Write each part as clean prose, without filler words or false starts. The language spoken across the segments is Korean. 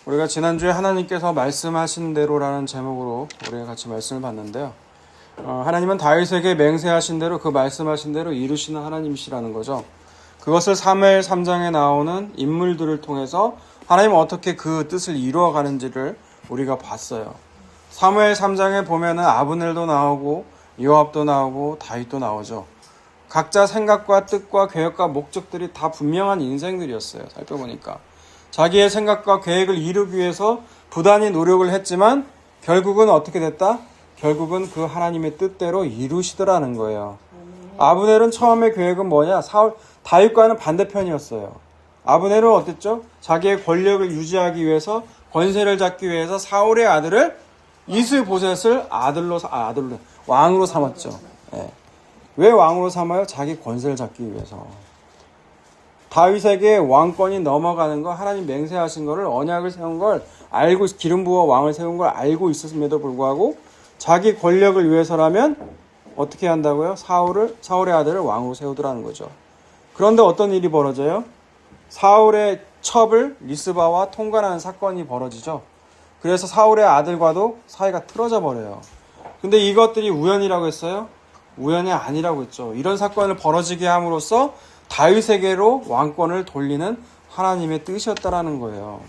우리가 지난주에 하나님께서 말씀하신 대로라는 제목으로 우리가 같이 말씀을 봤는데요. 하나님은 다윗에게 맹세하신 대로 그 말씀하신 대로 이루시는 하나님이시라는 거죠. 그것을 사무엘 3장에 나오는 인물들을 통해서 하나님은 어떻게 그 뜻을 이루어가는지를 우리가 봤어요. 사무엘 3장에 보면은 아브넬도 나오고 요압도 나오고 다윗도 나오죠. 각자 생각과 뜻과 계획과 목적들이 다 분명한 인생들이었어요. 살펴보니까 자기의 생각과 계획을 이루기 위해서 부단히 노력을 했지만 결국은 어떻게 됐다? 결국은 그 하나님의 뜻대로 이루시더라는 거예요. 아브넬은 처음에 계획은 뭐냐? 다윗과는 반대편이었어요. 아브넬은 어땠죠? 자기의 권력을 유지하기 위해서, 권세를 잡기 위해서 사울의 아들을 이스보셋을 왕으로 삼았죠. 예. 왜 왕으로 삼아요? 자기 권세를 잡기 위해서. 다윗에게 왕권이 넘어가는 거, 하나님 맹세하신 거를, 언약을 세운 걸 알고, 기름 부어 왕을 세운 걸 알고 있었음에도 불구하고 자기 권력을 위해서라면 어떻게 한다고요? 사울의 아들을 왕으로 세우더라는 거죠. 그런데 어떤 일이 벌어져요? 사울의 첩을 리스바와 통관하는 사건이 벌어지죠. 그래서 사울의 아들과도 사이가 틀어져 버려요. 근데 이것들이 우연이라고 했어요? 우연이 아니라고 했죠. 이런 사건을 벌어지게 함으로써 다윗에게로 왕권을 돌리는 하나님의 뜻이었다라는 거예요.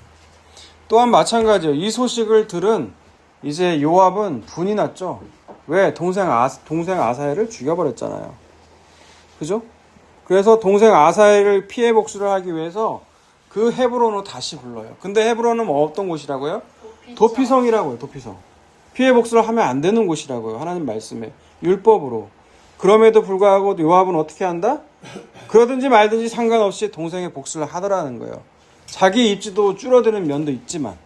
또한 마찬가지예요. 이 소식을 들은 이제 요압은 분이 났죠. 왜? 동생 아사엘을 죽여버렸잖아요. 그죠? 그래서 동생 아사엘을 피해 복수를 하기 위해서 그 헤브론으로 다시 불러요. 근데 헤브론은 어떤 곳이라고요? 도피성이라고요. 도피성. 피해 복수를 하면 안 되는 곳이라고요. 하나님 말씀에. 율법으로. 그럼에도 불구하고 요압은 어떻게 한다? 그러든지 말든지 상관없이 동생의 복수를 하더라는 거예요. 자기 입지도 줄어드는 면도 있지만.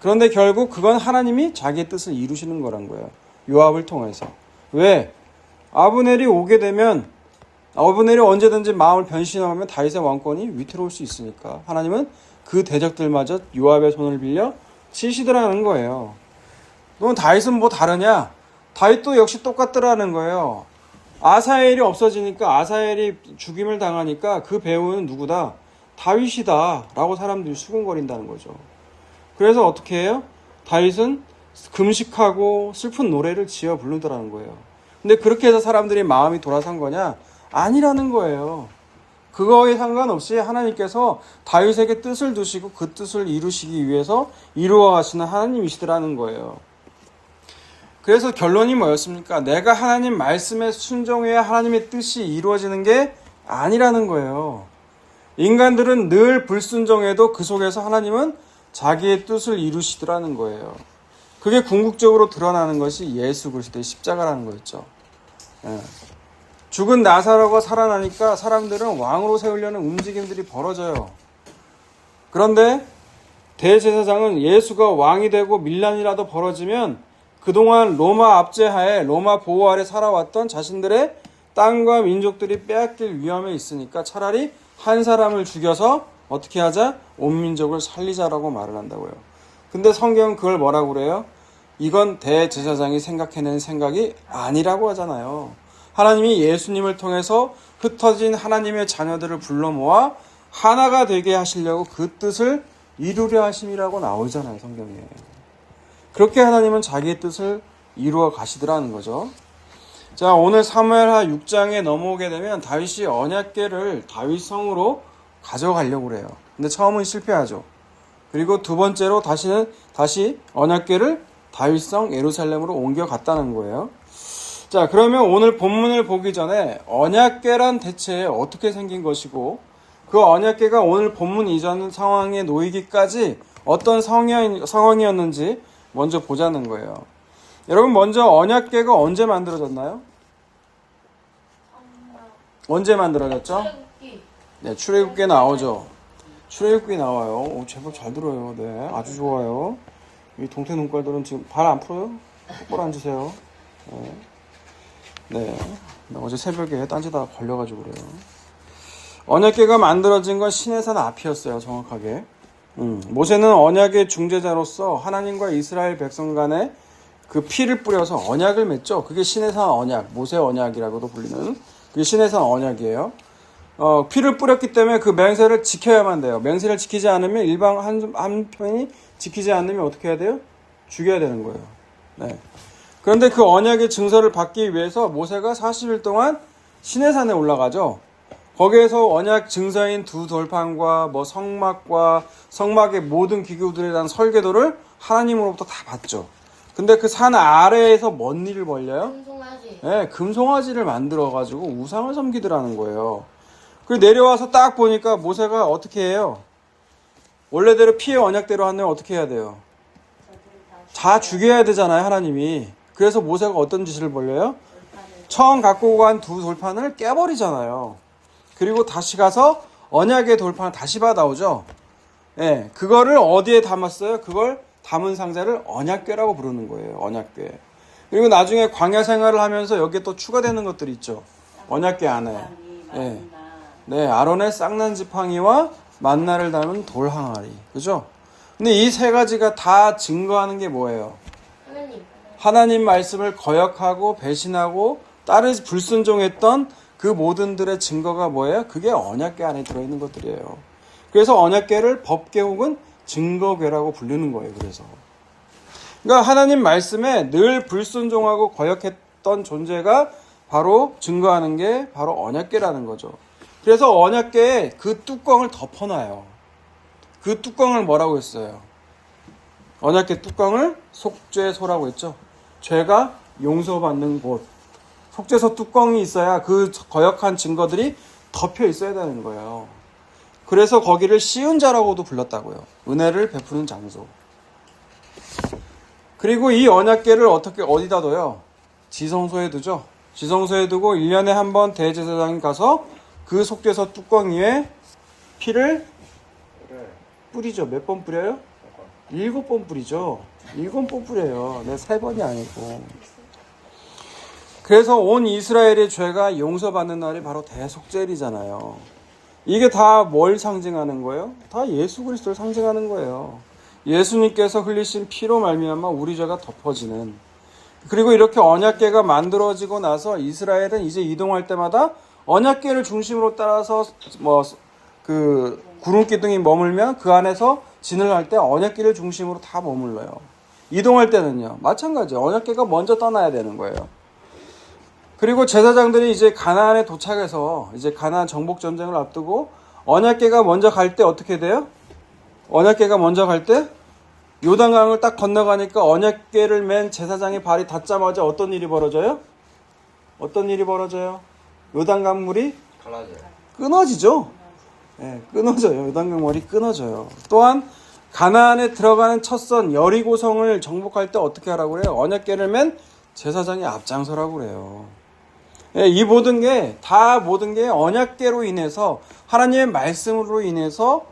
그런데 결국 그건 하나님이 자기의 뜻을 이루시는 거란 거예요. 요압을 통해서. 왜? 아브넬이 오게 되면 아브넬이 언제든지 마음을 변신하면 다윗의 왕권이 위태로울 수 있으니까 하나님은 그 대적들마저 요압의 손을 빌려 치시더라는 거예요. 그럼 다윗은 뭐 다르냐? 다윗도 역시 똑같더라는 거예요. 아사엘이 없어지니까, 아사엘이 죽임을 당하니까 그 배우는 누구다? 다윗이다 라고 사람들이 수군거린다는 거죠. 그래서 어떻게 해요? 다윗은 금식하고 슬픈 노래를 지어 부르더라는 거예요. 근데 그렇게 해서 사람들이 마음이 돌아선 거냐? 아니라는 거예요. 그거에 상관없이 하나님께서 다윗에게 뜻을 두시고 그 뜻을 이루시기 위해서 이루어 가시는 하나님이시더라는 거예요. 그래서 결론이 뭐였습니까? 내가 하나님 말씀에 순종해야 하나님의 뜻이 이루어지는 게 아니라는 거예요. 인간들은 늘 불순종해도 그 속에서 하나님은 자기의 뜻을 이루시더라는 거예요. 그게 궁극적으로 드러나는 것이 예수 그리스도의 십자가라는 거였죠. 예. 죽은 나사로가 살아나니까 사람들은 왕으로 세우려는 움직임들이 벌어져요. 그런데 대제사장은 예수가 왕이 되고 밀란이라도 벌어지면 그동안 로마 압제하에, 로마 보호 아래 살아왔던 자신들의 땅과 민족들이 빼앗길 위험에 있으니까 차라리 한 사람을 죽여서 어떻게 하자? 온 민족을 살리자라고 말을 한다고요. 근데 성경은 그걸 뭐라고 그래요? 이건 대제사장이 생각해낸 생각이 아니라고 하잖아요. 하나님이 예수님을 통해서 흩어진 하나님의 자녀들을 불러 모아 하나가 되게 하시려고 그 뜻을 이루려 하심이라고 나오잖아요, 성경에. 그렇게 하나님은 자기의 뜻을 이루어 가시더라는 거죠. 자, 오늘 사무엘하 6장에 넘어오게 되면 다윗이 언약궤를 다윗성으로 가져가려고 그래요. 근데 처음은 실패하죠. 그리고 두 번째로 다시 언약궤를 다윗성 예루살렘으로 옮겨갔다는 거예요. 자, 그러면 오늘 본문을 보기 전에 언약궤란 대체 어떻게 생긴 것이고 그 언약궤가 오늘 본문 이전 상황에 놓이기까지 어떤 상황이었는지 먼저 보자는 거예요. 여러분, 먼저 언약궤가 언제 만들어졌나요? 언제 만들어졌죠? 네, 출애굽기에 나오죠. 출애굽기에 나와요. 오, 제법 잘 들어요. 네, 아주 좋아요. 이 동태 눈깔들은 지금 발 안 풀어요? 똑바로 앉으세요. 네. 어제 새벽에 딴지다 걸려가지고 그래요. 언약궤가 만들어진 건 시내산 앞이었어요, 정확하게. 모세는 언약의 중재자로서 하나님과 이스라엘 백성 간에 그 피를 뿌려서 언약을 맺죠. 그게 시내산 언약, 모세 언약이라고도 불리는 그게 시내산 언약이에요. 피를 뿌렸기 때문에 그 맹세를 지켜야만 돼요. 맹세를 지키지 않으면 일방 한 편이 지키지 않으면 어떻게 해야 돼요? 죽여야 되는 거예요. 네. 그런데 그 언약의 증서를 받기 위해서 모세가 40일 동안 시내산에 올라가죠. 거기에서 언약 증서인 두 돌판과 뭐 성막과 성막의 모든 기구들에 대한 설계도를 하나님으로부터 다 받죠. 근데 그 산 아래에서 뭔 일을 벌려요? 금송아지. 네, 금송아지를 만들어가지고 우상을 섬기더라는 거예요. 그리고 내려와서 딱 보니까 모세가 어떻게 해요? 원래대로 피의 언약대로 하면 어떻게 해야 돼요? 다 죽여야 되잖아요, 하나님이. 그래서 모세가 어떤 짓을 벌려요? 처음 갖고 간 두 돌판을 깨버리잖아요. 그리고 다시 가서 언약의 돌판을 다시 받아오죠. 예, 그거를 어디에 담았어요? 그걸 담은 상자를 언약궤라고 부르는 거예요. 언약궤. 그리고 나중에 광야 생활을 하면서 여기에 또 추가되는 것들이 있죠. 언약궤 안에. 예. 네, 아론의 쌍난 지팡이와 만나를 담은 돌 항아리. 그죠? 근데 이 세 가지가 다 증거하는 게 뭐예요? 하나님 말씀을 거역하고 배신하고 불순종했던 그 모든들의 증거가 뭐예요? 그게 언약궤 안에 들어있는 것들이에요. 그래서 언약궤를 법궤 혹은 증거궤라고 부르는 거예요. 그러니까 하나님 말씀에 늘 불순종하고 거역했던 존재가 바로 증거하는 게 바로 언약궤라는 거죠. 그래서 언약궤에 그 뚜껑을 덮어놔요. 그 뚜껑을 뭐라고 했어요? 언약궤 뚜껑을 속죄소라고 했죠. 죄가 용서받는 곳. 속죄소 뚜껑이 있어야 그 거역한 증거들이 덮여 있어야 되는 거예요. 그래서 거기를 씌운 자라고도 불렀다고요. 은혜를 베푸는 장소. 그리고 이 언약궤를 어디다 둬요? 지성소에 두죠. 지성소에 두고 1년에 한 번 대제사장이 가서 그 속죄소 뚜껑 위에 피를 뿌리죠. 몇 번 뿌려요? 7번 뿌리죠. 7번 뿌려요. 3번이 아니고. 그래서 온 이스라엘의 죄가 용서받는 날이 바로 대속죄일이잖아요. 이게 다 뭘 상징하는 거예요? 다 예수 그리스도를 상징하는 거예요. 예수님께서 흘리신 피로 말미암아 우리 죄가 덮어지는. 그리고 이렇게 언약궤가 만들어지고 나서 이스라엘은 이제 이동할 때마다 언약궤를 중심으로 따라서 그 구름 기둥이 머물면 그 안에서 진을 할 때 언약궤를 중심으로 다 머물러요. 이동할 때는요. 마찬가지예요. 언약궤가 먼저 떠나야 되는 거예요. 그리고 제사장들이 이제 가나안에 도착해서 이제 가나안 정복 전쟁을 앞두고 언약궤가 먼저 갈 때 어떻게 돼요? 언약궤가 먼저 갈 때 요단강을 딱 건너가니까 언약궤를 맨 제사장의 발이 닿자마자 어떤 일이 벌어져요? 어떤 일이 벌어져요? 요단강 물이 끊어지죠. 네, 끊어져요. 요단강 물이 끊어져요. 또한 가나안에 들어가는 첫선 여리고성을 정복할 때 어떻게 하라고 그래요? 언약궤를 맨 제사장이 앞장서라고 그래요. 예, 이 모든 게 언약궤로 인해서 하나님의 말씀으로 인해서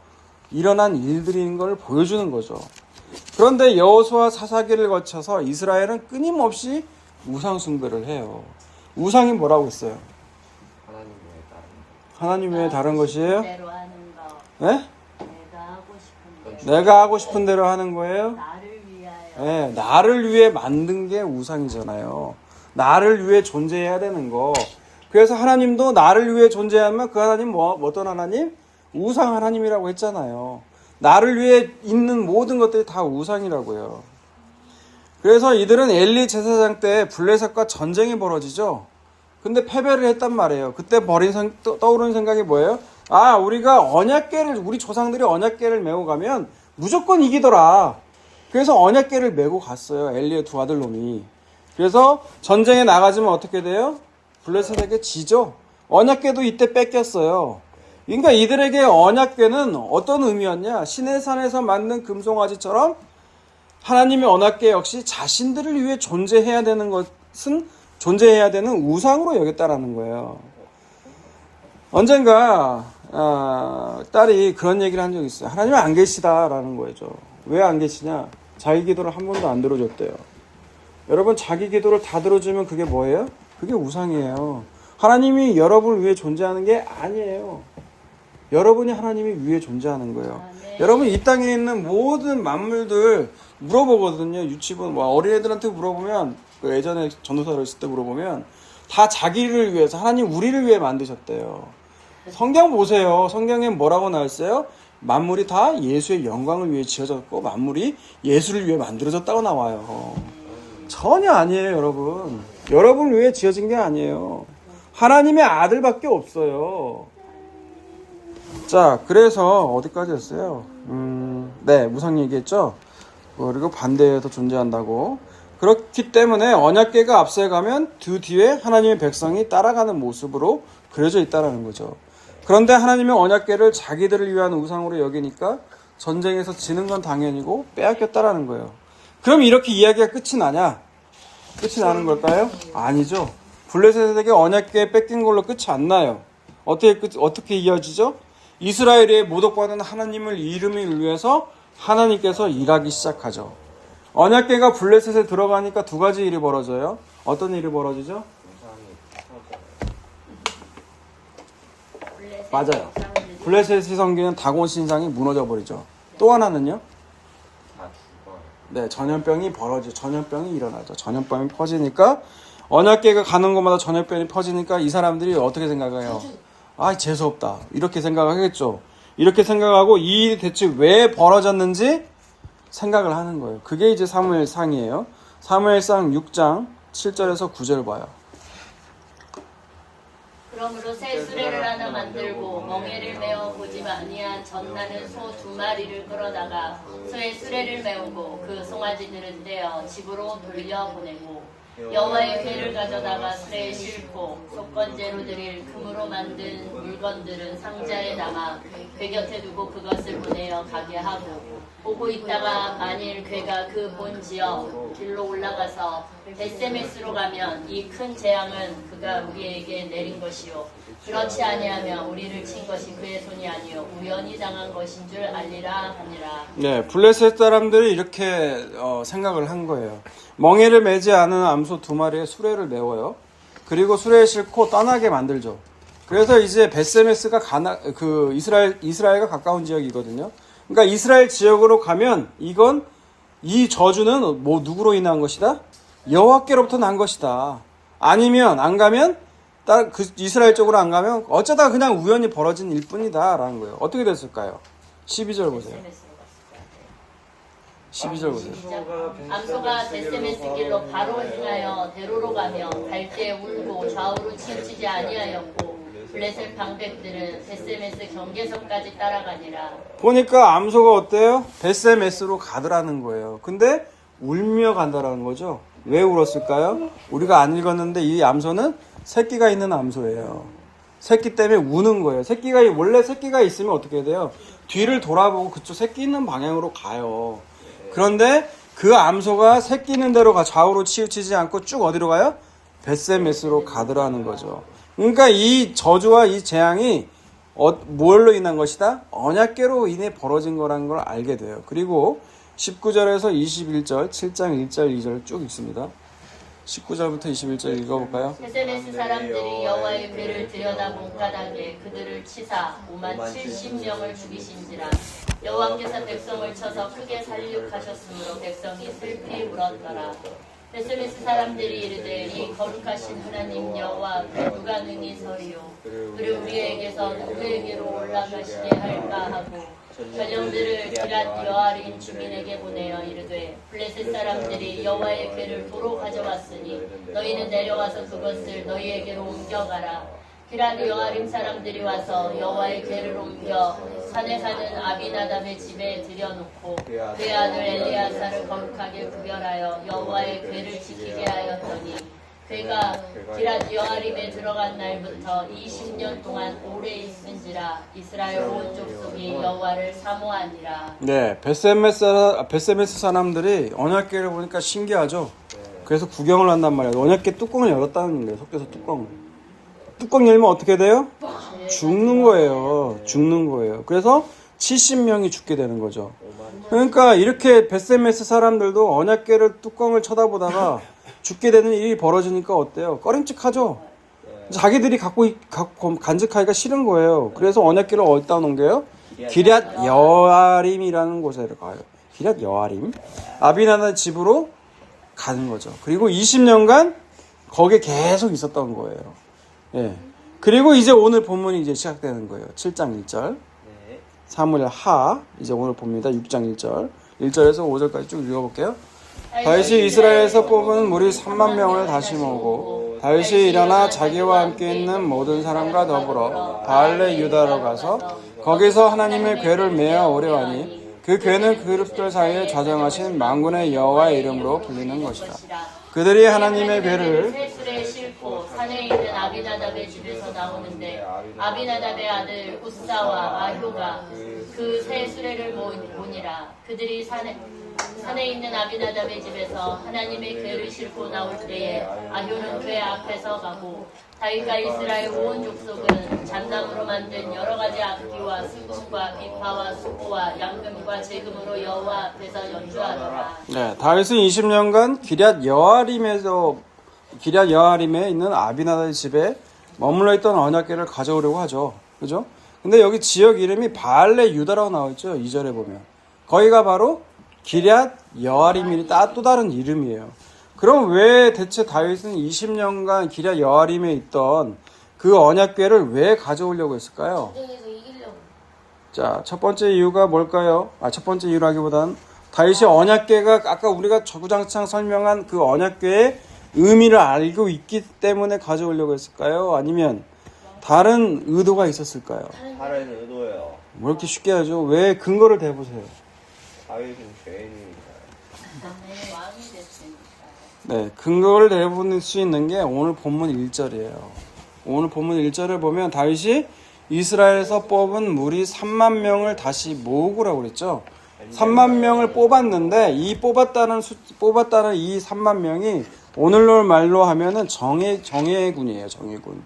일어난 일들인 걸 보여주는 거죠. 그런데 여호수아 사사기를 거쳐서 이스라엘은 끊임없이 우상 숭배를 해요. 우상이 뭐라고 했어요? 하나님 외에 다른 것이에요? 네? 내가 하고 싶은 대로 하는 거예요? 네, 나를 위해 만든 게 우상이잖아요. 나를 위해 존재해야 되는 거. 그래서 하나님도 나를 위해 존재하면 그 하나님 어떤 하나님? 우상 하나님이라고 했잖아요. 나를 위해 있는 모든 것들이 다 우상이라고요. 그래서 이들은 엘리 제사장 때 블레셋과 전쟁이 벌어지죠. 근데 패배를 했단 말이에요. 그때 떠오르는 생각이 뭐예요? 우리가 우리 조상들이 언약궤를 메고 가면 무조건 이기더라. 그래서 언약궤를 메고 갔어요. 엘리의 두 아들놈이. 그래서 전쟁에 나가지면 어떻게 돼요? 블레셋에게 지죠. 언약궤도 이때 뺏겼어요. 그러니까 이들에게 언약궤는 어떤 의미였냐? 시내산에서 만든 금송아지처럼 하나님의 언약궤 역시 자신들을 위해 존재해야 되는 우상으로 여겼다라는 거예요. 언젠가 딸이 그런 얘기를 한 적이 있어요. 하나님은 안 계시다라는 거죠. 왜 안 계시냐? 자기 기도를 한 번도 안 들어줬대요. 여러분, 자기 기도를 다 들어주면 그게 뭐예요? 그게 우상이에요. 하나님이 여러분을 위해 존재하는 게 아니에요. 여러분이 하나님이 위해 존재하는 거예요. 네. 여러분, 이 땅에 있는 모든 만물들 물어보거든요. 유치원 어린애들한테 물어보면, 예전에 전도사로 있을 때 물어보면 다 자기를 위해서, 하나님 우리를 위해 만드셨대요. 성경 보세요. 성경에 뭐라고 나왔어요? 만물이 다 예수의 영광을 위해 지어졌고 만물이 예수를 위해 만들어졌다고 나와요. 전혀 아니에요, 여러분. 여러분을 위해 지어진 게 아니에요. 하나님의 아들밖에 없어요. 자, 그래서 어디까지 했어요? 네, 무상 얘기했죠? 그리고 반대에도 존재한다고. 그렇기 때문에 언약궤가 앞서에 가면 그 뒤에 하나님의 백성이 따라가는 모습으로 그려져 있다는 거죠. 그런데 하나님의 언약궤를 자기들을 위한 우상으로 여기니까 전쟁에서 지는 건 당연히고 빼앗겼다라는 거예요. 그럼 이렇게 이야기가 끝이 나냐? 끝이 나는 걸까요? 아니죠. 블레셋에게 언약궤 뺏긴 걸로 끝이 안 나요. 어떻게 이어지죠? 이스라엘의 모독받은 하나님을 이름을 위해서 하나님께서 일하기 시작하죠. 언약궤가 블레셋에 들어가니까 두 가지 일이 벌어져요. 어떤 일이 벌어지죠? 맞아요. 블레셋이 섬기는 다곤 신상이 무너져 버리죠. 또 하나는요? 네, 전염병이 벌어지죠. 전염병이 일어나죠. 전염병이 퍼지니까 언약궤가 가는 곳마다 전염병이 퍼지니까 이 사람들이 어떻게 생각해요? 아, 재수없다. 이렇게 생각하겠죠. 이렇게 생각하고 이 일이 대체 왜 벌어졌는지 생각을 하는 거예요. 그게 이제 사무엘상이에요. 사무엘상 6장 7절에서 9절 봐요. 그러므로 새 수레를 하나 만들고 멍에를 메어 보지 아니한 젖나는 소 2마리를 끌어다가 소의 수레를 메우고 그 송아지들은 떼어 집으로 돌려보내고 여호와의 궤를 가져다가 수레에 싣고 속건제로 드릴 금으로 만든 물건들은 상자에 담아 궤 곁에 두고 그것을 보내어 가게 하고 오고 있다가 만일 궤가 그 본 지역 길로 올라가서 벳세메스로 가면 이 큰 재앙은 그가 우리에게 내린 것이요 그렇지 아니하면 우리를 친 것이 그의 손이 아니요 우연히 당한 것인 줄 알리라 하니라. 네, 블레셋 사람들이 이렇게 생각을 한 거예요. 멍에를 매지 않은 암소 2마리에 수레를 메워요. 그리고 수레에 싣고 떠나게 만들죠. 그래서 이제 벳세메스가 이스라엘과 가까운 지역이거든요. 그러니까 이스라엘 지역으로 가면 이 저주는 누구로 인한 것이다? 여호와께로부터 난 것이다. 아니면 안 가면 이스라엘 쪽으로 안 가면 어쩌다 그냥 우연히 벌어진 일뿐이다라는 거예요. 어떻게 됐을까요? 12절 보세요. 12절 보세요. 암소가 벳세메스 길로 바로 행하여 대로로 가며 갈 때 울고 좌우로 치우치지 아니하였고 블레셋 방백들은 벳세메스 경계선까지 따라가니라. 보니까 암소가 어때요? 벳세메스로 가더라는 거예요. 근데 울며 간다라는 거죠. 왜 울었을까요? 우리가 안 읽었는데 이 암소는 새끼가 있는 암소예요. 새끼 때문에 우는 거예요. 원래 새끼가 있으면 어떻게 돼요? 뒤를 돌아보고 그쪽 새끼 있는 방향으로 가요. 그런데 그 암소가 새끼 있는 대로 좌우로 치우치지 않고 쭉 어디로 가요? 벳세메스로 가더라는 거죠. 그러니까 이 저주와 이 재앙이 뭘로 인한 것이다? 언약궤로 인해 벌어진 거라는 걸 알게 돼요. 그리고 19절에서 21절, 7장 1절, 2절 쭉 읽습니다. 19절부터 21절 읽어볼까요? 벳세메스 사람들이 여호와의 궤를 들여다 문가닥에 그들을 치사 50,070명을 죽이신지라. 여호와께서 백성을 쳐서 크게 살육하셨으므로 백성이 슬피 울었더라. 벳세메스 사람들이 이르되 이 거룩하신 하나님 여호와 앞에 누가 능히 서리요 그리고 우리에게서 누구에게로 올라가시게 할까 하고 전령들을 기랏 여아린 주민에게 보내어 이르되 블레셋 사람들이 여호와의 궤를 도로 가져왔으니 너희는 내려가서 그것을 너희에게로 옮겨가라. 기랏 여아림 사람들이 와서 여호와의 궤를 옮겨 산에 사는 아비나답의 집에 들여놓고 그의 아들 엘리야사를 거룩하게 구별하여 여호와의 궤를 지키게 하였더니 궤가 기랏 여아림에 들어간 날부터 20년 동안 오래 있은지라. 이스라엘 온 족속이 여호와를 사모하니라. 네, 벳세메스 사람들이 언약궤를 보니까 신기하죠. 그래서 구경을 한단 말이에요. 언약궤 뚜껑을 열었다는 거예요. 속에서 뚜껑 열면 어떻게 돼요? 죽는 거예요. 그래서 70명이 죽게 되는 거죠. 그러니까 이렇게 벳세메스 사람들도 언약궤를 뚜껑을 쳐다보다가 죽게 되는 일이 벌어지니까 어때요? 꺼림칙하죠. 자기들이 간직하기가 싫은 거예요. 그래서 언약궤를 어디다 놓은게요? 기랏 여아림이라는 곳에 가요. 기랏 여아림. 아비나답 집으로 가는 거죠. 그리고 20년간 거기에 계속 있었던 거예요. 예. 그리고 이제 오늘 본문이 이제 시작되는 거예요. 7장 1절. 네. 사무엘 하 이제 오늘 봅니다. 6장 1절. 1절에서 5절까지 쭉 읽어볼게요. 다윗이 이스라엘에서 뽑은 무리 3만 명을 다시 모으고 다윗이 일어나 자기와 함께 있는 모든 사람과 더불어 바알레 유다로 가서 거기서 하나님의 궤를 메어 오려하니 그 궤는 그룹들 사이에 좌정하신 만군의 여호와의 이름으로 불리는 것이다. 그들이 하나님의 궤를 세술에 싣고 산에 있는 아비나답의 집에서 나오는데 아비나답의 아들 우사와 아효가 그 세 수레를 모니라. 그들이 산에 있는 아비나답의 집에서 하나님의 궤를 싣고 나올 때에 아효는 궤 앞에서 가고 다윗과 이스라엘 온 족속은 잣나무로 만든 여러 가지 악기와 수금과 비파와 수고와 양금과 재금으로 여호와 앞에서 연주하더라. 네, 다윗은 20년간 기럇 여아림에 있는 아비나답의 집에 머물러 있던 언약궤를 가져오려고 하죠. 그죠? 근데 여기 지역 이름이 바알레 유다라고 나와 있죠. 2절에 보면. 거기가 바로 기럇 여아림이 또 다른 이름이에요. 그럼 왜 대체 다윗은 20년간 기럇 여아림에 있던 그 언약궤를 왜 가져오려고 했을까요? 전쟁에서 이기려고. 자, 첫 번째 이유가 뭘까요? 첫 번째 이유라기보다는 다윗이 언약궤가 아까 우리가 주구장창 설명한 그 언약궤의 의미를 알고 있기 때문에 가져오려고 했을까요? 아니면 다른 의도가 있었을까요? 다른 의도예요. 뭐 이렇게 쉽게 하죠? 왜 근거를 대보세요. 다윗은 죄인이니까요. 왕이 됐으니까. 네, 근거를 대볼 수 있는 게 오늘 본문 1절이에요. 오늘 본문 1절을 보면 다윗이 이스라엘에서 뽑은 무리 3만 명을 다시 모으고라고 그랬죠. 3만 명을 뽑았는데 이 뽑았다는 이 3만 명이 오늘날 말로 하면은 정예군이에요. 정예군.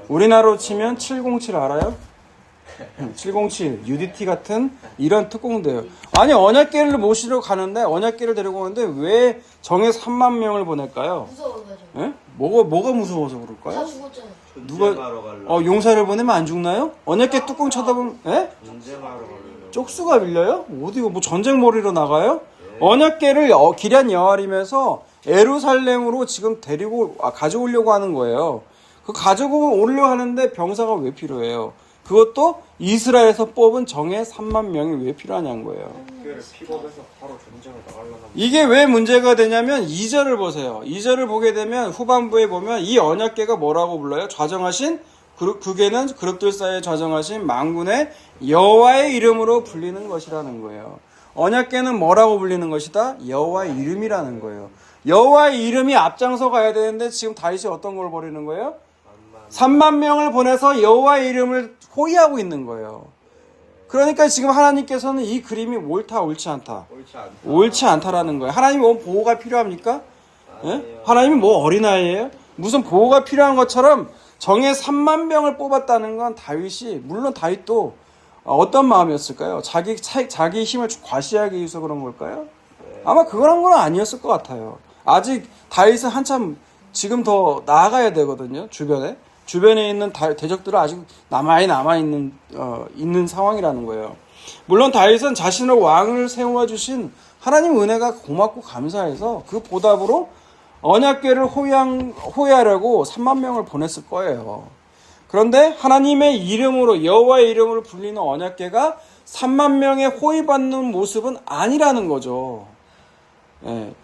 우리나라로 치면 707 알아요? 707 UDT 같은 이런 특공대요. 아니 언약궤를 모시러 가는데 언약궤를 데리고 오는데 왜 정예 3만 명을 보낼까요? 무서워가지고. 예? 뭐가 무서워서 그럴까요? 다 죽었잖아. 전쟁하러 가려고. 용사를 보내면 안 죽나요? 언약궤 뚜껑 쳐다보면 예? 전쟁하러 가려고. 쪽수가 밀려요? 어디고 뭐 전쟁 몰이로 나가요? 언약궤를 기럇 여아림에서 예루살렘으로 지금 가져오려고 하는 거예요. 그 가지고 오려고 하는데 병사가 왜 필요해요? 그것도 이스라엘에서 뽑은 정예 3만 명이 왜 필요하냐는 거예요. 교회를 픽업해서 바로 전쟁을 나가려나. 이게 왜 문제가 되냐면 2절을 보세요. 2절을 보게 되면 후반부에 보면 이 언약궤가 뭐라고 불러요? 좌정하신 그게는 그룹들 사이에 좌정하신 만군의 여호와의 이름으로 불리는 것이라는 거예요. 언약궤는 뭐라고 불리는 것이다? 여호와의 이름이라는 거예요. 여호와의 이름이 앞장서 가야 되는데 지금 다윗이 어떤 걸 벌이는 거예요? 3만 명을 보내서 여호와의 이름을 호위하고 있는 거예요. 그러니까 지금 하나님께서는 이 그림이 옳다 옳지 않다. 옳지 않다라는 거예요. 하나님이 뭐 보호가 필요합니까? 예? 하나님이 뭐 어린아이예요? 무슨 보호가 필요한 것처럼 정예 3만 명을 뽑았다는 건 다윗이 물론 다윗도 어떤 마음이었을까요? 자기 힘을 과시하기 위해서 그런 걸까요? 아마 그런 건 아니었을 것 같아요. 아직 다윗은 한참 지금 더 나아가야 되거든요. 주변에 있는 대적들은 아직 있는 상황이라는 거예요. 물론 다윗은 자신을 왕을 세워주신 하나님 은혜가 고맙고 감사해서 그 보답으로 언약궤를 호위하려고 3만 명을 보냈을 거예요. 그런데 하나님의 이름으로 여호와의 이름으로 불리는 언약궤가 3만 명의 호위받는 모습은 아니라는 거죠. 예,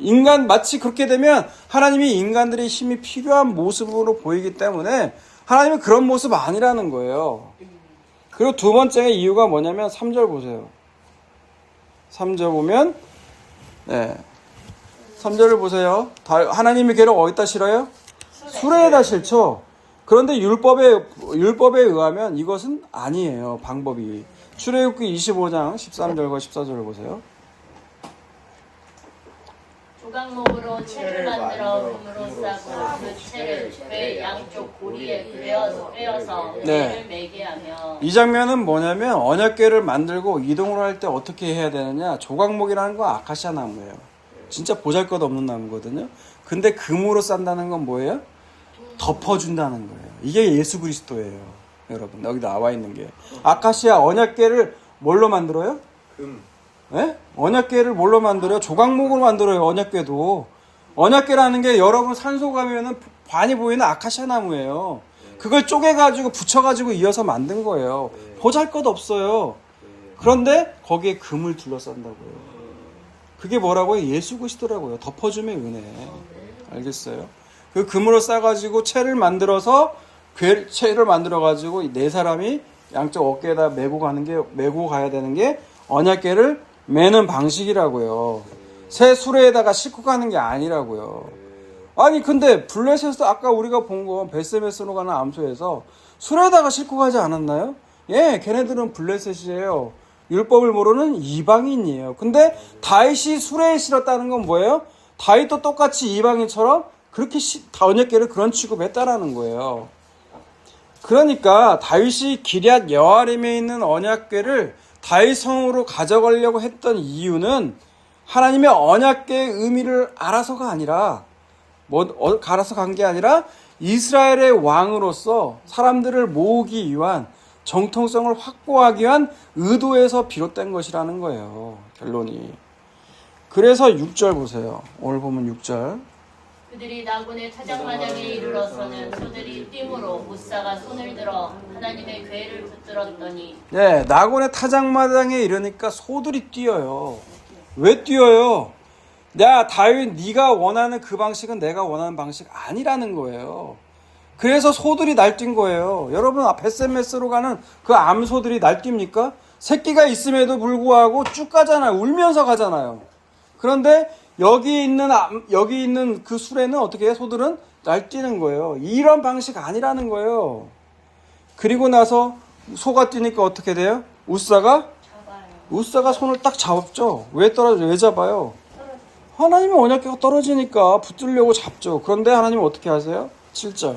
마치 그렇게 되면 하나님이 인간들의 힘이 필요한 모습으로 보이기 때문에 하나님은 그런 모습 아니라는 거예요. 그리고 두 번째 이유가 뭐냐면 3절 보세요. 3절 보면 3절을 보세요. 하나님의 궤를 어디다 실어요? 수레에다 실죠. 그런데 율법에 의하면 이것은 아니에요. 방법이. 출애굽기 25장 13절과 14절을 보세요. 조각목으로 채를 만들어 금으로 싸고 그 채를 궤 양쪽 고리에 꿰어서 채를 매게 하며. 이 장면은 뭐냐면 언약궤를 만들고 이동을 할 때 어떻게 해야 되느냐. 조각목이라는 건 아카시아 나무예요. 진짜 보잘것없는 나무거든요. 근데 금으로 싼다는 건 뭐예요? 덮어준다는 거예요. 이게 예수 그리스도예요. 여러분 여기 나와 있는 게 아카시아 언약궤를 뭘로 만들어요? 금. 예? 언약궤를 뭘로 만들어요? 조각목으로 만들어요. 언약궤도. 언약궤라는 게 여러분 산소 가면은 반이 보이는 아카시아 나무예요. 그걸 쪼개가지고 붙여가지고 이어서 만든 거예요. 보잘것 없어요. 그런데 거기에 금을 둘러싼다고요. 그게 뭐라고요? 예수 그리스도라고요. 덮어줌의 은혜. 알겠어요? 그 금으로 싸가지고 채를 만들어서 채를 만들어가지고 네 사람이 양쪽 어깨에다 메고 가야 되는 게 언약궤를 매는 방식이라고요. 새 수레에다가 싣고 가는 게 아니라고요. 아니 근데 블레셋에서 아까 우리가 본 거 베스메스로 가는 암소에서 수레에다가 싣고 가지 않았나요? 예, 걔네들은 블레셋이에요. 율법을 모르는 이방인이에요. 근데 다윗이 수레에 실었다는 건 뭐예요? 다윗도 똑같이 이방인처럼 그렇게 언약궤를 그런 취급했다라는 거예요. 그러니까 다윗이 기럇 여아림에 있는 언약궤를 다윗 성으로 가져가려고 했던 이유는 하나님의 언약궤의 의미를 알아서가 아니라 알아서 간 게 아니라 이스라엘의 왕으로서 사람들을 모으기 위한 정통성을 확보하기 위한 의도에서 비롯된 것이라는 거예요. 결론이. 그래서 6절 보세요. 오늘 보면 6절. 그들이 나군의 타작마당에 이르러서는 소들이 띵으로 무사가 손을 들어 하나님의 궤를 붙들었더니 네, 나곤의 타작마당에 이르니까 소들이 뛰어요. 왜 뛰어요? 야 다윗 네가 원하는 그 방식은 내가 원하는 방식 아니라는 거예요. 그래서 소들이 날뛴 거예요. 여러분 베셋메스로 가는 그 암소들이 날뜁니까? 새끼가 있음에도 불구하고 쭉 가잖아요. 울면서 가잖아요. 그런데 여기 있는 그 수레는 어떻게 해요? 소들은 날뛰는 거예요. 이런 방식 아니라는 거예요. 그리고 나서 소가 뛰니까 어떻게 돼요? 우사가 손을 딱 잡죠. 왜 잡아요? 하나님의 언약궤가 떨어지니까 붙들려고 잡죠. 그런데 하나님은 어떻게 하세요? 7절.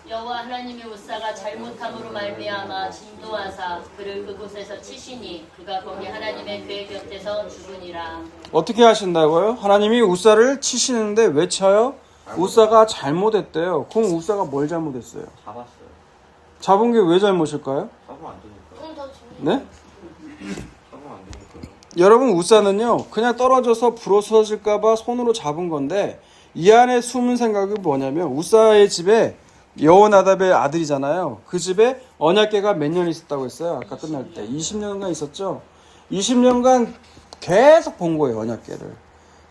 여호와 하나님의 우사가 잘못함으로 말미암아 진노하사 그를 그곳에서 치시니 그가 거기 하나님의 궤 곁에서 죽으니라. 어떻게 하신다고요? 하나님이 우사를 치시는데 왜 쳐요? 우사가 잘못했대요. 그럼 우사가 뭘 잘못했어요? 잡았어요. 잡은 게 왜 잘못일까요? 잡으면 안 되니까. 네? 잡으면 안 되니까. 여러분 우사는요 그냥 떨어져서 부러져질까봐 손으로 잡은 건데 이 안에 숨은 생각이 뭐냐면 우사의 집에 여호나답의 아들이잖아요. 그 집에 언약궤가 몇 년 있었다고 했어요. 아까 끝날 때 20년간 있었죠. 20년간 계속 본 거예요. 언약궤를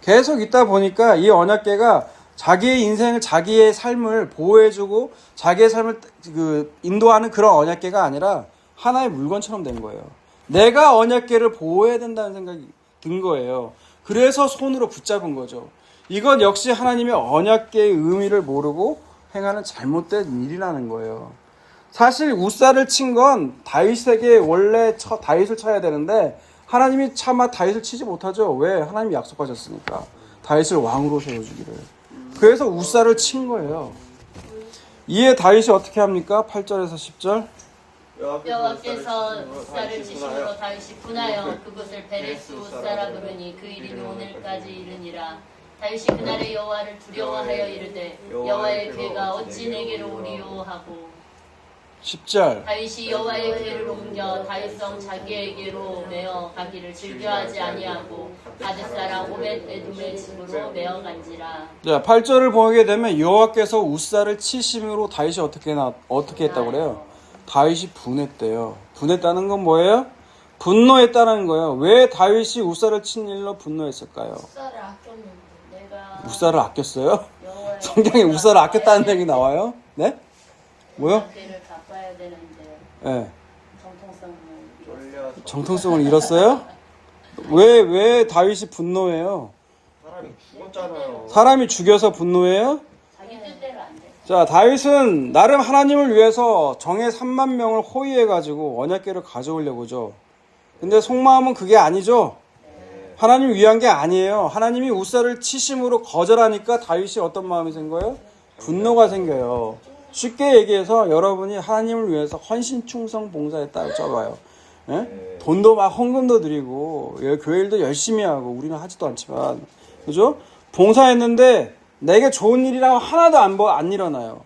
계속 있다 보니까 이 언약궤가 자기의 인생을 자기의 삶을 보호해주고 자기의 삶을 인도하는 그런 언약궤가 아니라 하나의 물건처럼 된 거예요. 내가 언약궤를 보호해야 된다는 생각이 든 거예요. 그래서 손으로 붙잡은 거죠. 이건 역시 하나님의 언약궤의 의미를 모르고 행하는 잘못된 일이라는 거예요. 사실 우사를 친 건 다윗에게 원래 다윗을 쳐야 되는데 하나님이 차마 다윗을 치지 못하죠. 왜? 하나님이 약속하셨으니까. 다윗을 왕으로 세워주기를. 그래서 우사를 친 거예요. 이에 다윗이 어떻게 합니까? 8절에서 10절. 여호와께서 우사를 치심으로 다윗이 분하여 그곳을 베레스 우사라 부르니 그 이름이 오늘까지 이르니라. 다윗이 그날의 여호와를 두려워하여 이르되 여호와의 궤가 어찌 내게로 오리요 하고 10절. 다윗이 여호와의 궤를 옮겨 다윗성 자기에게로 메어 가기를 즐겨하지 아니하고 가드 사람 오벳에돔의 집으로 메어 간지라. 자, 8절을 보게 되면 여호와께서 우사를 치심으로 다윗이 어떻게 했다고 그래요? 다윗이 분했대요. 분했다는 건 뭐예요? 분노했다는 거예요. 왜 다윗이 우사를 친 일로 분노했을까요? 우사를 아꼈는데 내가 우사를 아꼈어요? 성경에 우사를 아꼈다는 얘기 나와요? 네? 뭐요? 를 갚아야 되는데 네. 정통성을 정통성을 잃었어요? 왜 다윗이 분노해요? 사람이 죽었잖아요. 사람이 죽여서 분노해요? 자기 뜻대로 안 돼. 자, 다윗은 나름 하나님을 위해서 정예 3만 명을 호위해가지고 언약궤를 가져오려고 하죠. 근데 속마음은 그게 아니죠. 하나님을 위한 게 아니에요. 하나님이 우사를 치심으로 거절하니까 다윗이 어떤 마음이 생겨요? 분노가 생겨요. 쉽게 얘기해서 여러분이 하나님을 위해서 헌신, 충성, 봉사했다고 적어요. 예? 돈도 막 헌금도 드리고 교회 일도 열심히 하고 우리는 하지도 않지만 그죠? 봉사했는데 내게 좋은 일이라고 하나도 안 일어나요.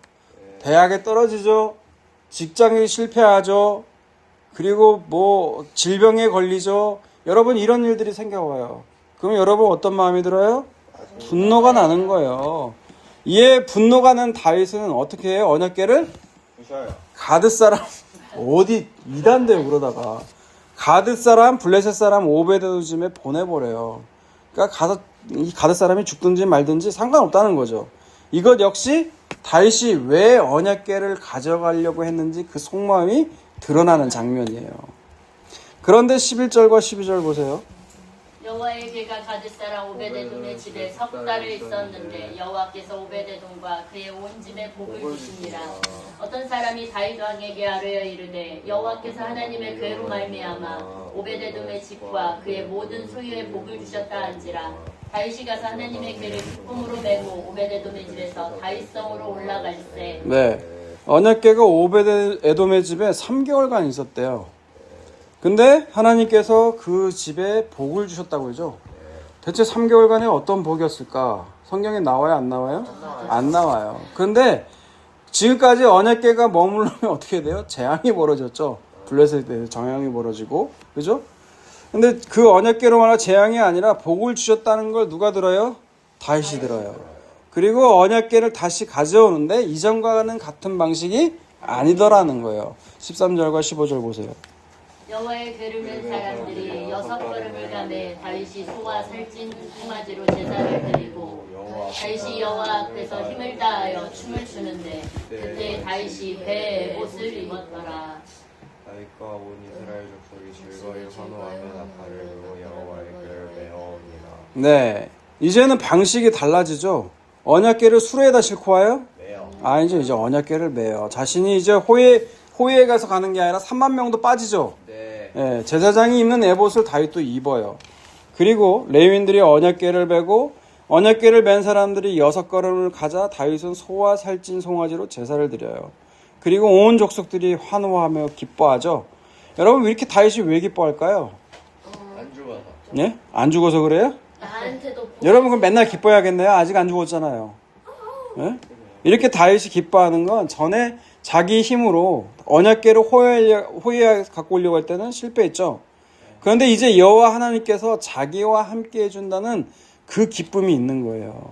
대학에 떨어지죠. 직장에 실패하죠. 그리고 뭐 질병에 걸리죠. 여러분 이런 일들이 생겨와요. 그럼 여러분 어떤 마음이 들어요? 분노가 나는 거예요. 이에 분노가 난 다윗은 어떻게 해요? 언약궤를 부셔요. 가드 사람 어디 이단데 그러다가 가드 사람 블레셋 사람 오베데돔에 보내버려요. 그러니까 가서 이 가드 사람이 죽든지 말든지 상관없다는 거죠. 이것 역시 다윗이 왜 언약궤를 가져가려고 했는지 그 속마음이 드러나는 장면이에요. 그런데 11절과 12절 보세요. 여호와의 궤가 가드 사람 오베데돔의 집에 석 달을 있었는데 여호와께서 오베데돔과 그의 온 집에 복을 주시니라. 어떤 사람이 다윗 왕에게 아뢰어 이르되 여호와께서 하나님의 궤로 말미암아 오베데돔의 집과 그의 모든 소유에 복을 주셨다 한지라. 다윗이 가서 하나님의 궤를 기쁨으로 메고 오베데돔의 집에서 다윗성으로 올라갈세. 네, 언약궤가 오베데돔의 집에 3개월간 있었대요. 근데 하나님께서 그 집에 복을 주셨다고 그러죠. 대체 3개월간에 어떤 복이었을까? 성경에 나와요, 안 나와요? 안 나와요. 그런데 지금까지 언약궤가 머무르면 어떻게 돼요? 재앙이 벌어졌죠. 블레셋에 대해서 정향이 벌어지고, 그죠? 근데 그 언약궤로 말하는 재앙이 아니라 복을 주셨다는 걸 누가 들어요? 다윗이 들어요. 그리고 언약궤를 다시 가져오는데 이전과는 같은 방식이 아니더라는 거예요. 13절과 15절 보세요. 여호와의 궤를 맨 사람들이 6걸음을 가매 다윗이 소와 살찐 송아지로 제사를 드리고 다윗이 여호와 앞에서 힘을 다하여 춤을 추는데 그때 다윗이 배에 옷을 입었더라. 다윗과 온 이스라엘 족속이 즐거이 환호하며 나팔을 불고 여호와의 궤를 메어오니라. 네, 이제는 방식이 달라지죠. 언약궤를 수레에다 싣고 와요? 메어. 아니죠. 이제 언약궤를 매요. 자신이 이제 호위에 가서 가는 게 아니라 3만 명도 빠지죠. 네. 예, 제사장이 입는 에봇을 다윗도 입어요. 그리고 레위인들이 언약궤를 메고 언약궤를 맨 사람들이 6걸음을 가자 다윗은 소와 살찐 송아지로 제사를 드려요. 그리고 온 족속들이 환호하며 기뻐하죠. 여러분 이렇게 다윗이 왜 기뻐할까요? 안 죽어서. 예? 안 죽어서 그래요? 나한테도 여러분 그럼 맨날 기뻐해야겠네요. 아직 안 죽었잖아요. 예? 이렇게 다윗이 기뻐하는 건 전에 자기 힘으로 언약궤를 호위에 갖고 오려고 할 때는 실패했죠. 그런데 이제 여호와 하나님께서 자기와 함께 해준다는 그 기쁨이 있는 거예요.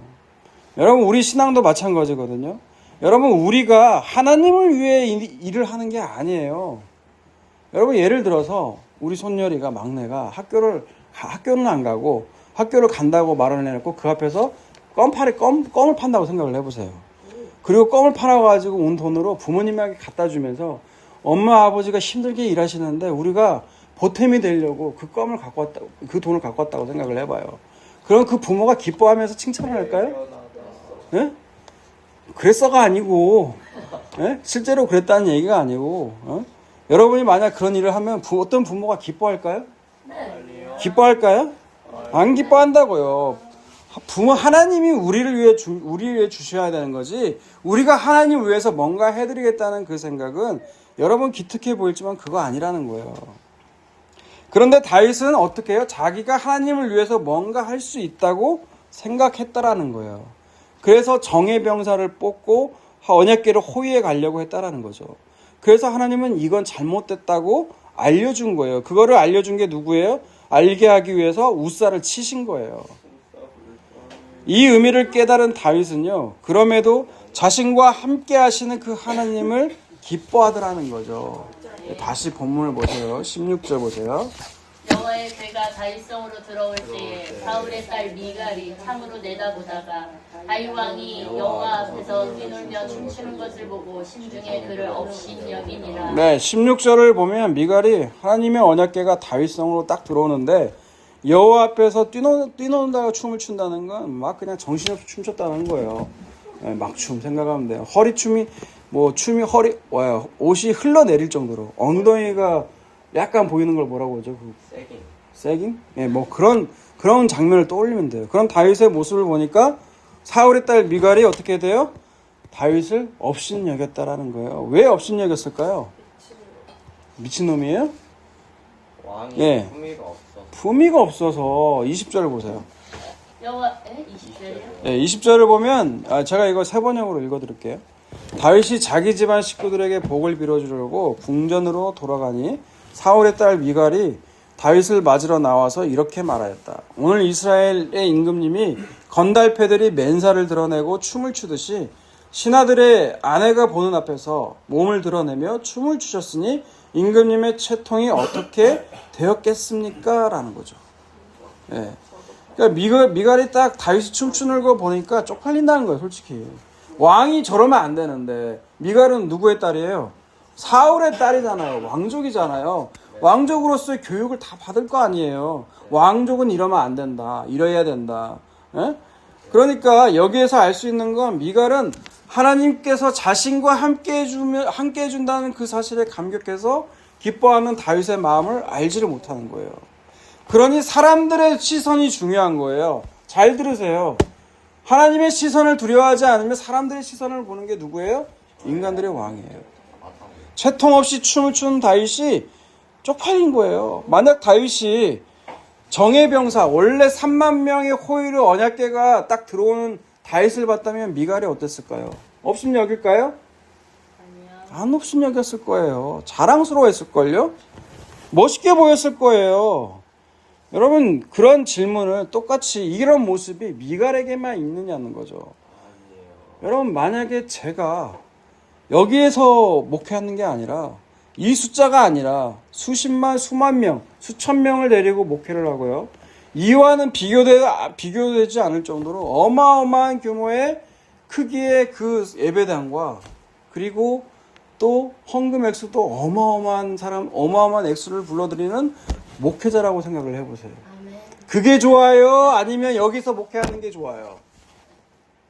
여러분 우리 신앙도 마찬가지거든요. 여러분 우리가 하나님을 위해 일을 하는 게 아니에요. 여러분 예를 들어서 우리 손녀리가 막내가 학교는 안 가고 학교를 간다고 말을 해놓고 그 앞에서 껌을 판다고 생각을 해보세요. 그리고 껌을 팔아가지고 온 돈으로 부모님에게 갖다 주면서 엄마 아버지가 힘들게 일하시는데 우리가 보탬이 되려고 그 돈을 갖고 왔다고 생각을 해봐요. 그럼 그 부모가 기뻐하면서 칭찬을 할까요? 예? 그랬어가 아니고, 예? 실제로 그랬다는 얘기가 아니고, 여러분이 만약 그런 일을 하면 어떤 부모가 기뻐할까요? 기뻐할까요? 안 기뻐한다고요. 하나님이 우리를 위해 주셔야 되는 거지. 우리가 하나님을 위해서 뭔가 해드리겠다는 그 생각은 여러분 기특해 보일지만 그거 아니라는 거예요. 그런데 다윗은 어떻게 해요? 자기가 하나님을 위해서 뭔가 할 수 있다고 생각했다라는 거예요. 그래서 정예병사를 뽑고 언약궤를 호위해 가려고 했다라는 거죠. 그래서 하나님은 이건 잘못됐다고 알려준 거예요. 그거를 알려준 게 누구예요? 알게 하기 위해서 우사를 치신 거예요. 이 의미를 깨달은 다윗은요, 그럼에도 자신과 함께 하시는 그 하나님을 기뻐하더라는 거죠. 다시 본문을 보세요. 16절 보세요. 여호와의 궤가 다윗성으로 들어올 때에 사울의 딸 미갈이 창으로 내다보다가 다윗 왕이 여호와 앞에서 뛰놀며 춤추는 것을 보고 심중에 그를 업신 여기니라. 네, 16절을 보면 미갈이 하나님의 언약궤가 다윗성으로 딱 들어오는데 여호와 앞에서 뛰노는다가 춤을 춘다는 건 막 그냥 정신없이 춤췄다는 거예요. 네, 막춤 생각하면 돼요. 옷이 흘러내릴 정도로 엉덩이가 약간 보이는 걸 뭐라고 하죠? 세깅? 예, 뭐 그런 장면을 떠올리면 돼요. 그럼 다윗의 모습을 보니까 사울의 딸 미갈이 어떻게 돼요? 다윗을 업신 여겼다라는 거예요. 왜 업신 여겼을까요? 미친놈이에요? 왕이 예. 품위가 없어. 품위가 없어서 20절을 보세요. 20절이요? 예, 20절을 보면 제가 이거 세 번역으로 읽어드릴게요. 다윗이 자기 집안 식구들에게 복을 빌어주려고 궁전으로 돌아가니 사울의 딸 미갈이 다윗을 맞으러 나와서 이렇게 말하였다. 오늘 이스라엘의 임금님이 건달패들이 맨살을 드러내고 춤을 추듯이 신하들의 아내가 보는 앞에서 몸을 드러내며 춤을 추셨으니 임금님의 채통이 어떻게 되었겠습니까? 라는 거죠. 예. 그러니까 미갈이 딱 다윗이 춤추는 거 보니까 쪽팔린다는 거예요, 솔직히. 왕이 저러면 안 되는데, 미갈은 누구의 딸이에요? 사울의 딸이잖아요. 왕족이잖아요. 왕족으로서의 교육을 다 받을 거 아니에요. 왕족은 이러면 안 된다. 이래야 된다. 예? 그러니까 여기에서 알 수 있는 건 미갈은 하나님께서 자신과 함께 해준다는 그 사실에 감격해서 기뻐하는 다윗의 마음을 알지를 못하는 거예요. 그러니 사람들의 시선이 중요한 거예요. 잘 들으세요. 하나님의 시선을 두려워하지 않으면 사람들의 시선을 보는 게 누구예요? 인간들의 왕이에요. 채통 없이 춤을 추는 다윗이 쪽팔린 거예요. 만약 다윗이 정예병사, 원래 3만 명의 호위를 언약궤가 딱 들어오는 다윗을 봤다면 미갈이 어땠을까요? 업신여길까요? 아니요. 안 업신여겼을 거예요. 자랑스러워했을걸요? 멋있게 보였을 거예요. 여러분, 그런 질문을 똑같이 이런 모습이 미갈에게만 있느냐는 거죠. 여러분, 만약에 제가 여기에서 목회하는 게 아니라 이 숫자가 아니라 수십만, 수만 명, 수천 명을 데리고 목회를 하고요. 이와는 비교되지 않을 정도로 어마어마한 규모의 크기의 그 예배당과 그리고 또 헌금 액수도 어마어마한 액수를 불러들이는 목회자라고 생각을 해보세요. 아멘. 그게 좋아요? 아니면 여기서 목회하는 게 좋아요?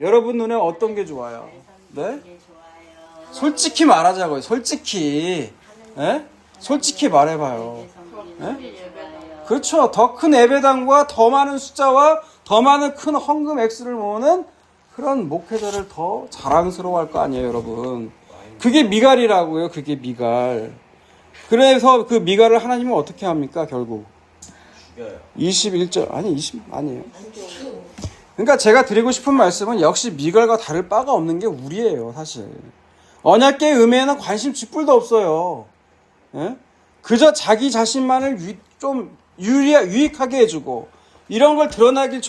여러분 눈에 어떤 게 좋아요? 네? 이게 좋아요. 솔직히 말하자고요. 솔직히. 예? 솔직히 말해봐요. 그렇죠. 더 큰 예배당과 더 많은 숫자와 더 많은 큰 헌금 액수를 모으는 그런 목회자를 더 자랑스러워할 거 아니에요, 여러분. 그게 미갈이라고요. 그게 미갈. 그래서 그 미갈을 하나님은 어떻게 합니까, 결국? 죽여요. 21절 아니에요. 그러니까 제가 드리고 싶은 말씀은 역시 미갈과 다를 바가 없는 게 우리예요, 사실. 언약궤 음해에는 관심 쥐뿔도 없어요. 예? 그저 자기 자신만을 좀 유익하게 해주고 이런 걸 드러나길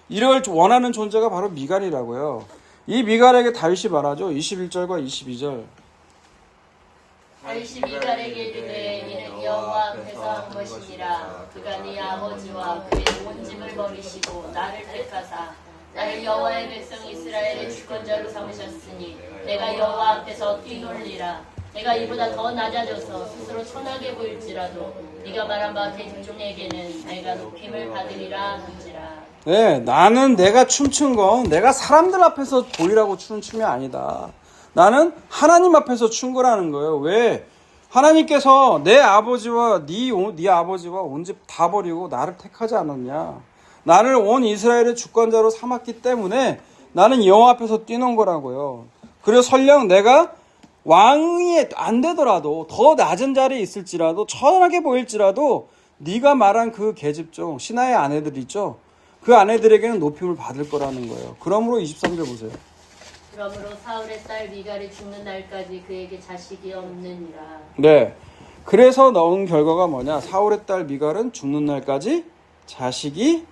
이걸 원하는 존재가 바로 미갈이라고요. 이 미갈에게 다윗이 말하죠. 21절과 22절. 다윗이 미갈에게 이르되 이는 여호와 앞에서 한 것이니라. 그가 네 아버지와 그의 온 집을 버리시고 나를 택하사 나를 여호와의 백성 이스라엘의 주권자로 삼으셨으니 내가 여호와 앞에서 뛰놀리라. 내가 이보다 더 낮아져서 스스로 천하게 보일지라도 네가 말한 바 대중에게는 내가 높임을 받으리라 한지라. 네, 나는 내가 춤춘 건 내가 사람들 앞에서 보이라고 추는 춤이 아니다. 나는 하나님 앞에서 춘 거라는 거예요. 왜? 하나님께서 내 아버지와 네 아버지와 온 집 다 버리고 나를 택하지 않았냐? 나를 온 이스라엘의 주권자로 삼았기 때문에 나는 여호와 앞에서 뛰는 거라고요. 그래서 설령 내가 왕이 안 되더라도 더 낮은 자리에 있을지라도 천하게 보일지라도 네가 말한 그 계집종 신하의 아내들 있죠. 그 아내들에게는 높임을 받을 거라는 거예요. 그러므로 23절 보세요. 그러므로 사울의 딸 미갈이 죽는 날까지 그에게 자식이 없느니라. 네. 그래서 나온 결과가 뭐냐? 사울의 딸 미갈은 죽는 날까지 자식이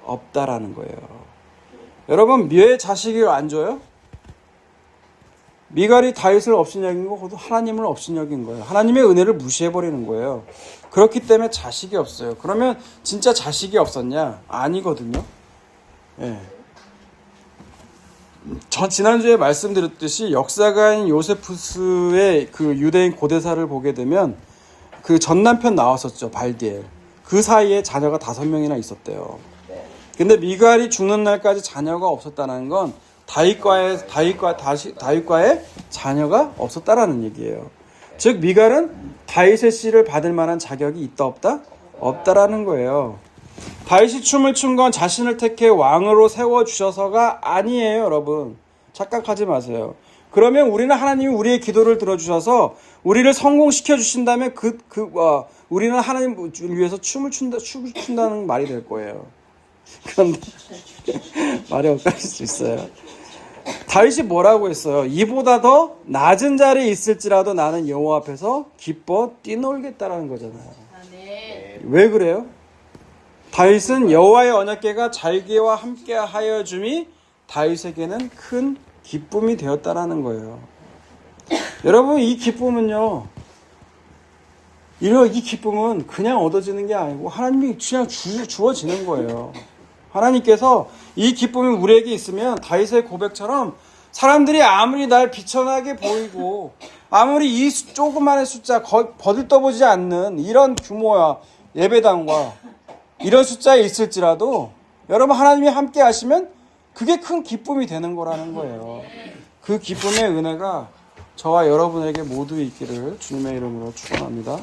없다라는 거예요. 여러분, 왜 자식을 안 줘요? 미갈이 다윗을 업신여긴 거, 그것도 하나님을 업신여긴 거예요. 하나님의 은혜를 무시해버리는 거예요. 그렇기 때문에 자식이 없어요. 그러면 진짜 자식이 없었냐? 아니거든요. 예. 저 지난주에 말씀드렸듯이 역사가인 요세푸스의 그 유대인 고대사를 보게 되면 그 전 남편 나왔었죠. 발디엘. 그 사이에 자녀가 5명이나 있었대요. 근데 미갈이 죽는 날까지 자녀가 없었다는 건 다윗과의 자녀가 없었다라는 얘기예요. 즉 미갈은 다윗의 씨를 받을 만한 자격이 있다 없다? 없다라는 거예요. 다윗이 춤을 춘 건 자신을 택해 왕으로 세워주셔서가 아니에요, 여러분. 착각하지 마세요. 그러면 우리는 하나님이 우리의 기도를 들어주셔서 우리를 성공시켜 주신다면 우리는 하나님을 위해서 춤을 춘다는 말이 될 거예요. 그런데 말이 엇갈릴 수 있어요. 다윗이 뭐라고 했어요? 이보다 더 낮은 자리에 있을지라도 나는 여호와 앞에서 기뻐 뛰놀겠다라는 거잖아요. 아멘. 왜 그래요? 다윗은 여호와의 언약궤가 자기와 함께 하여 줌이 다윗에게는 큰 기쁨이 되었다라는 거예요. 여러분, 이 기쁨은요, 이 기쁨은 그냥 얻어지는 게 아니고 하나님이 그냥 주어지는 거예요. 하나님께서 이 기쁨이 우리에게 있으면 다윗의 고백처럼 사람들이 아무리 날 비천하게 보이고 아무리 이 조그만한 숫자 거들떠보지 않는 이런 규모야 예배당과 이런 숫자에 있을지라도 여러분 하나님이 함께 하시면 그게 큰 기쁨이 되는 거라는 거예요. 그 기쁨의 은혜가 저와 여러분에게 모두 있기를 주님의 이름으로 축원합니다.